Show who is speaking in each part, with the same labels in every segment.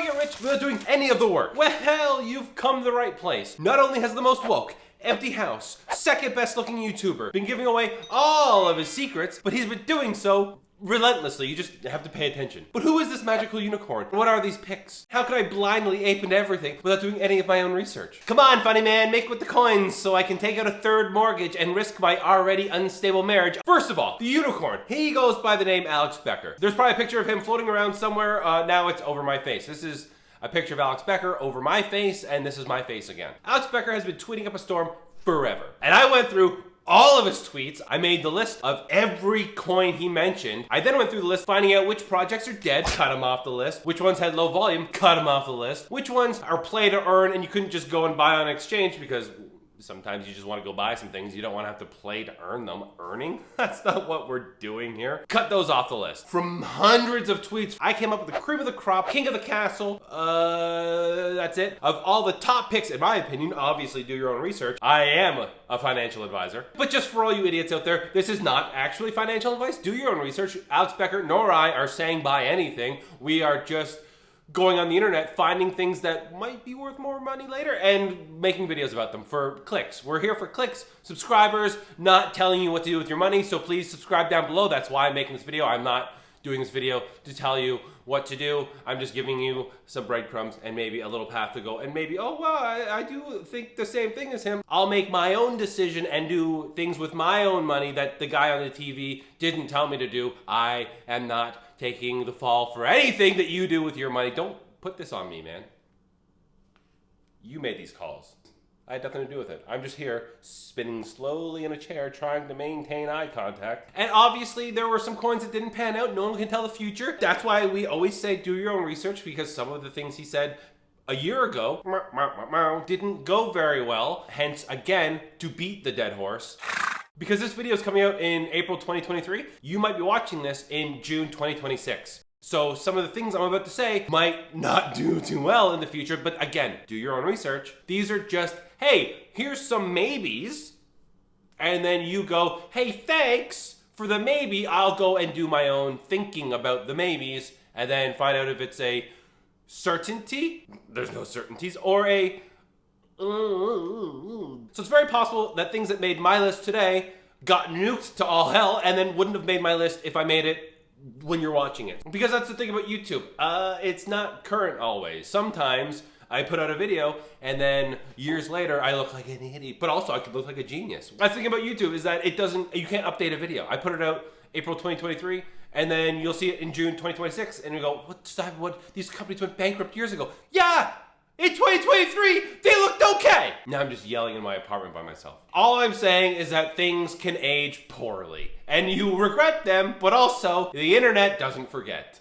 Speaker 1: to get rich without doing any of the work? Well, you've come to the right place. Not only has the most woke, empty house, second best looking YouTuber been giving away all of his secrets, but he's been doing so relentlessly. You just have to pay attention. But who is this magical unicorn? What are these pics? How can I blindly ape into everything without doing any of my own research? Come on, funny man, make with the coins so I can take out a third mortgage and risk my already unstable marriage. First of all, the unicorn. He goes by the name Alex Becker. There's probably a picture of him floating around somewhere. Now it's over my face. This is a picture of Alex Becker over my face, and this is my face again. Alex Becker has been tweeting up a storm forever. And I went through all of his tweets. I made the list of every coin he mentioned. I then went through the list finding out which projects are dead, cut them off the list. Which ones had low volume, cut them off the list. Which ones are play to earn and you couldn't just go and buy on exchange because sometimes you just want to go buy some things. You don't want to have to play to earn them. Earning? That's not what we're doing here. Cut those off the list. From hundreds of tweets, I came up with the cream of the crop, king of the castle, that's it. Of all the top picks, in my opinion, obviously do your own research. I am a financial advisor. But just for all you idiots out there, this is not actually financial advice. Do your own research. Alex Becker nor I are saying buy anything. We are just going on the internet, finding things that might be worth more money later and making videos about them for clicks. We're here for clicks, subscribers, not telling you what to do with your money, so please subscribe down below. That's why I'm making this video. I'm not doing this video to tell you what to do. I'm just giving you some breadcrumbs and maybe a little path to go and maybe, oh, well, I do think the same thing as him. I'll make my own decision and do things with my own money that the guy on the TV didn't tell me to do. I am not taking the fall for anything that you do with your money. Don't put this on me, man. You made these calls. I had nothing to do with it. I'm just here spinning slowly in a chair trying to maintain eye contact. And obviously there were some coins that didn't pan out. No one can tell the future. That's why we always say do your own research, because some of the things he said a year ago didn't go very well. Hence, again, to beat the dead horse. Because this video is coming out in April 2023, you might be watching this in June 2026. So some of the things I'm about to say might not do too well in the future, but again, do your own research. These are just, hey, here's some maybes, and then you go, hey, thanks for the maybe, I'll go and do my own thinking about the maybes, and then find out if it's a certainty, there's no certainties, or a so it's very possible that things that made my list today got nuked to all hell and then wouldn't have made my list if I made it when you're watching it. Because that's the thing about YouTube. It's not current always. Sometimes I put out a video and then years later I look like an idiot, but also I could look like a genius. The thing about YouTube is that you can't update a video. I put it out April 2023 and then you'll see it in June 2026 and you go, what these companies went bankrupt years ago. Yeah! In 2023, they looked okay. Now I'm just yelling in my apartment by myself. All I'm saying is that things can age poorly and you regret them, but also the internet doesn't forget.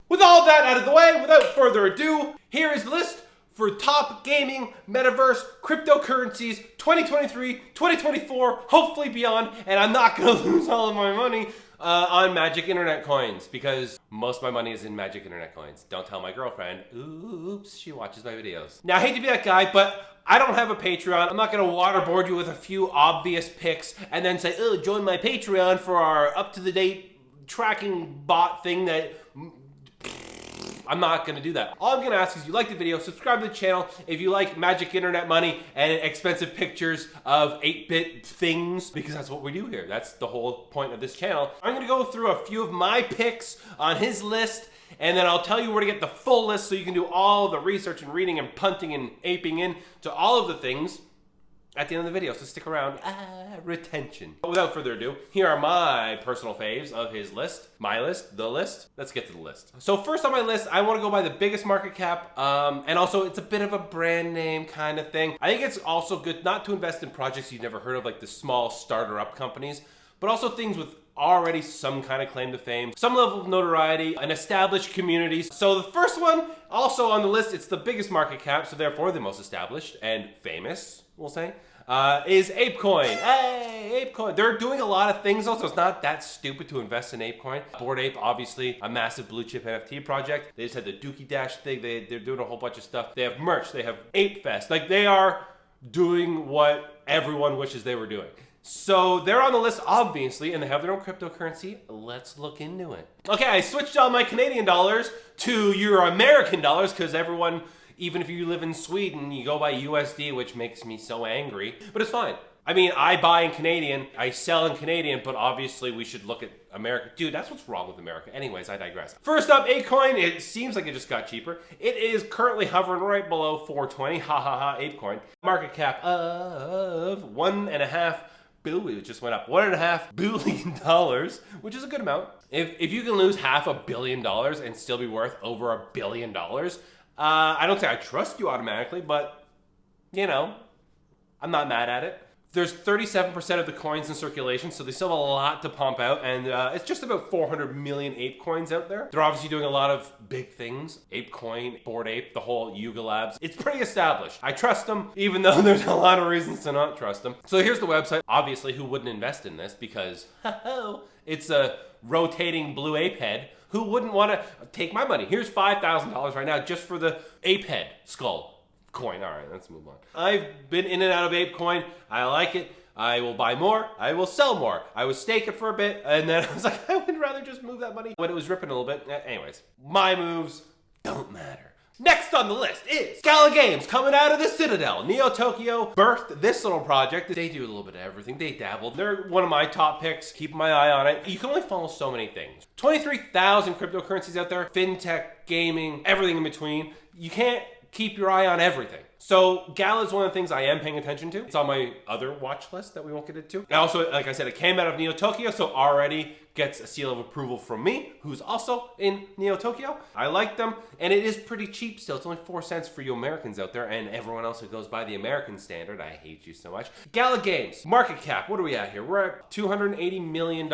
Speaker 1: With all that out of the way, without further ado, here is the list for top gaming, metaverse, cryptocurrencies, 2023, 2024, hopefully beyond, and I'm not gonna lose all of my money on magic internet coins because most of my money is in magic internet coins. Don't tell my girlfriend. Oops, she watches my videos. Now, I hate to be that guy, but I don't have a Patreon. I'm not gonna waterboard you with a few obvious picks and then say, oh, join my Patreon for our up-to-the-date tracking bot thing that I'm not gonna do that. All I'm gonna ask is you like the video, subscribe to the channel. If you like magic internet money and expensive pictures of 8-bit things, because that's what we do here. That's the whole point of this channel. I'm gonna go through a few of my picks on his list, and then I'll tell you where to get the full list so you can do all the research and reading and punting and aping in to all of the things at the end of the video, so stick around. Retention. But without further ado, here are my personal faves of his list. My list, the list. Let's get to the list. So first on my list, I want to go by the biggest market cap, and also it's a bit of a brand name kind of thing. I think it's also good not to invest in projects you've never heard of, like the small starter up companies, but also things with already some kind of claim to fame, some level of notoriety, an established community. So the first one, also on the list, it's the biggest market cap, so therefore the most established and famous, we'll say, is ApeCoin. Hey, ApeCoin. They're doing a lot of things also. It's not that stupid to invest in ApeCoin. Bored Ape, obviously a massive blue chip NFT project. They just had the Dookie Dash thing. They're doing a whole bunch of stuff. They have merch. They have Ape Fest. Like, they are doing what everyone wishes they were doing. So they're on the list, obviously, and they have their own cryptocurrency. Let's look into it. Okay, I switched all my Canadian dollars to your American dollars because everyone, even if you live in Sweden, you go by USD, which makes me so angry. But it's fine. I mean, I buy in Canadian, I sell in Canadian, but obviously we should look at America. Dude, that's what's wrong with America. Anyways, I digress. First up, ApeCoin. It seems like it just got cheaper. It is currently hovering right below 420. Ha ha ha, ApeCoin. Market cap of $1.5 billion. It just went up. $1.5 billion, which is a good amount. If you can lose $500 million and still be worth over $1 billion, I don't say I trust you automatically, but, you know, I'm not mad at it. There's 37% of the coins in circulation, so they still have a lot to pump out, and it's just about 400 million ape coins out there. They're obviously doing a lot of big things. ApeCoin, Bored Ape, the whole Yuga Labs. It's pretty established. I trust them, even though there's a lot of reasons to not trust them. So here's the website. Obviously, who wouldn't invest in this? Because, it's a rotating blue ape head. Who wouldn't want to take my money? Here's $5,000 right now just for the ape head skull coin. All right, let's move on. I've been in and out of ApeCoin. I like it. I will buy more. I will sell more. I would stake it for a bit, and then I was like, I would rather just move that money when it was ripping a little bit. Anyways, my moves don't matter. Next on the list is Gala Games, coming out of the Citadel. Neo Tokyo birthed this little project. They do a little bit of everything. They dabble. They're one of my top picks. Keep my eye on it. You can only follow so many things. 23,000 cryptocurrencies out there. Fintech, gaming, everything in between. You can't keep your eye on everything. So Gala is one of the things I am paying attention to. It's on my other watch list that we won't get into. And also, like I said, it came out of Neo Tokyo, so already gets a seal of approval from me, who's also in Neo Tokyo. I like them, and it is pretty cheap still. It's only 4 cents for you Americans out there, and everyone else who goes by the American standard. I hate you so much. Gala Games, market cap, what are we at here? We're at $280 million.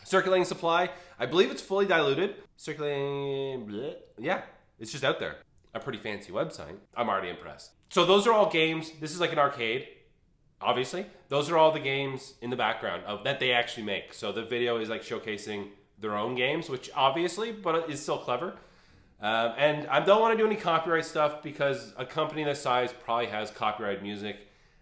Speaker 1: Circulating supply, I believe it's fully diluted. Circulating, yeah, it's just out there. A pretty fancy website. I'm already impressed. So those are all games. This is like an arcade, obviously. Those are all the games in the background that they actually make. So the video is like showcasing their own games, which obviously, but is still clever. And I don't want to do any copyright stuff because a company this size probably has copyrighted music.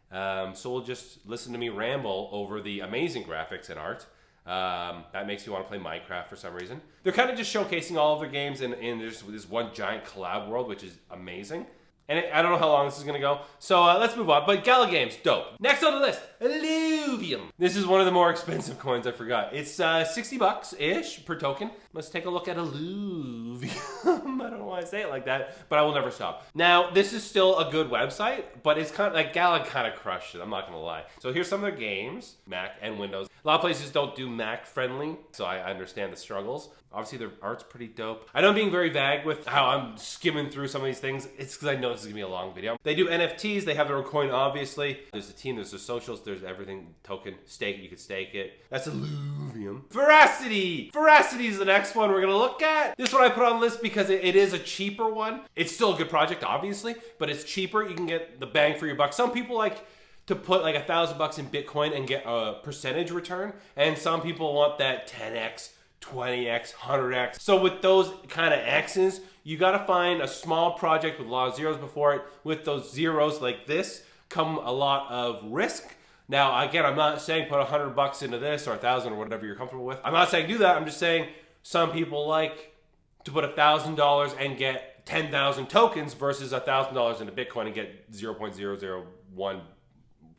Speaker 1: So we'll just listen to me ramble over the amazing graphics and art. That makes me want to play Minecraft for some reason. They're kind of just showcasing all of their games in this one giant collab world, which is amazing. And I don't know how long this is going to go. So let's move on. But Gala Games, dope. Next on the list, Illuvium. This is one of the more expensive coins, I forgot. It's $60-ish per token. Let's take a look at Illuvium. I don't know why I say it like that, but I will never stop. Now, this is still a good website, but it's kind of like Gala kind of crushed it. I'm not going to lie. So here's some of their games, Mac and Windows. A lot of places don't do Mac friendly, so I understand the struggles. Obviously, their art's pretty dope. I know I'm being very vague with how I'm skimming through some of these things. It's because I know this is going to be a long video. They do NFTs. They have their own coin, obviously. There's a team. There's the socials. There's everything. Token. Stake. You can stake it. That's Illuvium. Veracity. Veracity is the next one we're going to look at. This one I put on the list because it is a cheaper one. It's still a good project, obviously, but it's cheaper. You can get the bang for your buck. Some people like to put like $1,000 in Bitcoin and get a percentage return, and some people want that 10x, 20x, 100x. So with those kind of X's, you got to find a small project with a lot of zeros before it. With those zeros like this come a lot of risk. Now, again, I'm not saying put $100 into this or 1,000 or whatever you're comfortable with. I'm not saying do that. I'm just saying some people like to put $1,000 and get 10,000 tokens versus $1,000 into Bitcoin and get 0.001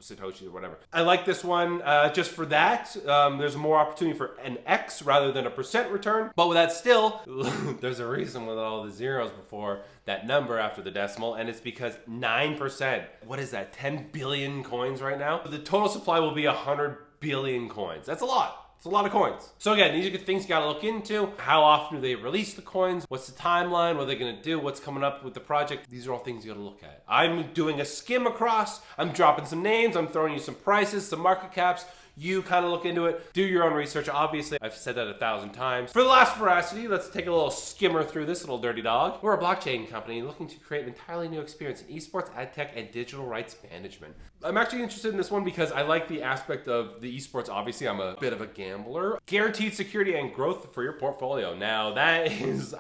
Speaker 1: Satoshi or whatever. I like this one just for that. There's more opportunity for an X rather than a percent return. But with that still, there's a reason with all the zeros before that number after the decimal, and it's because 9%, what is that, 10 billion coins right now? The total supply will be 100 billion coins. That's a lot. It's a lot of coins. So again, these are good things you gotta look into. How often do they release the coins? What's the timeline? What are they gonna do? What's coming up with the project? These are all things you gotta look at. I'm doing a skim across. I'm dropping some names. I'm throwing you some prices, some market caps. You kind of look into it. Do your own research. Obviously, I've said that 1,000 times. For the last Veracity, let's take a little skimmer through this little dirty dog. We're a blockchain company looking to create an entirely new experience in esports, ad tech, and digital rights management. I'm actually interested in this one because I like the aspect of the esports. Obviously, I'm a bit of a gambler. Guaranteed security and growth for your portfolio. Now, that is,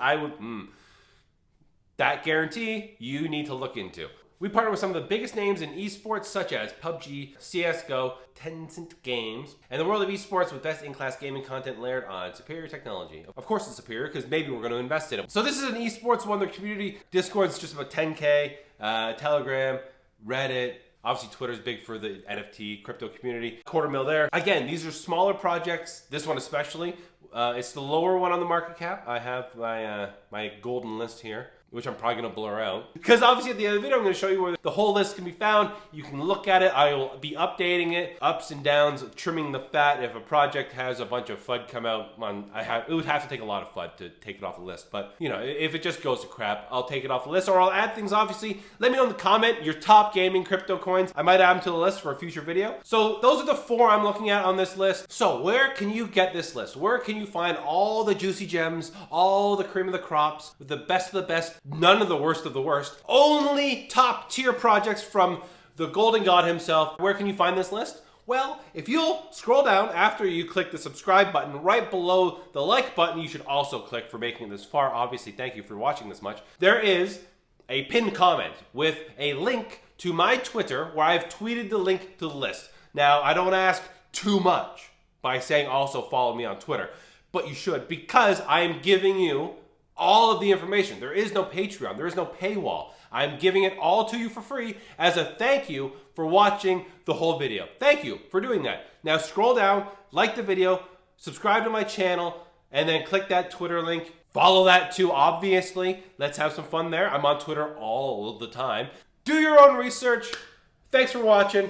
Speaker 1: that guarantee you need to look into. We partner with some of the biggest names in esports such as PUBG, CSGO, Tencent Games, and the world of esports with best in-class gaming content layered on superior technology. Of course it's superior because maybe we're going to invest in it. So this is an esports one. Their community Discord's just about 10K, Telegram, Reddit, obviously Twitter's big for the NFT crypto community. $250,000 there. Again, these are smaller projects, this one especially. It's the lower one on the market cap. I have my golden list here, which I'm probably gonna blur out. Because obviously at the end of the video, I'm gonna show you where the whole list can be found. You can look at it. I will be updating it, ups and downs, trimming the fat. If a project has a bunch of FUD come out, it would have to take a lot of FUD to take it off the list. But you know, if it just goes to crap, I'll take it off the list, or I'll add things, obviously. Let me know in the comment your top gaming crypto coins. I might add them to the list for a future video. So those are the 4 I'm looking at on this list. So where can you get this list? Where can you find all the juicy gems, all the cream of the crops, the best of the best, none of the worst of the worst, only top tier projects from the golden god himself? Where can you find this list? Well, if you'll scroll down after you click the subscribe button, right below the like button, you should also click for making it this far. Obviously, thank you for watching this much. There is a pinned comment with a link to my Twitter where I've tweeted the link to the list. Now, I don't ask too much by saying also follow me on Twitter, but you should, because I am giving you all of the information. There is no Patreon. There is no paywall. I'm giving it all to you for free as a thank you for watching the whole video. Thank you for doing that. Now scroll down, like the video, subscribe to my channel, and then click that Twitter link. Follow that too, obviously. Let's have some fun there. I'm on Twitter all the time. Do your own research. Thanks for watching.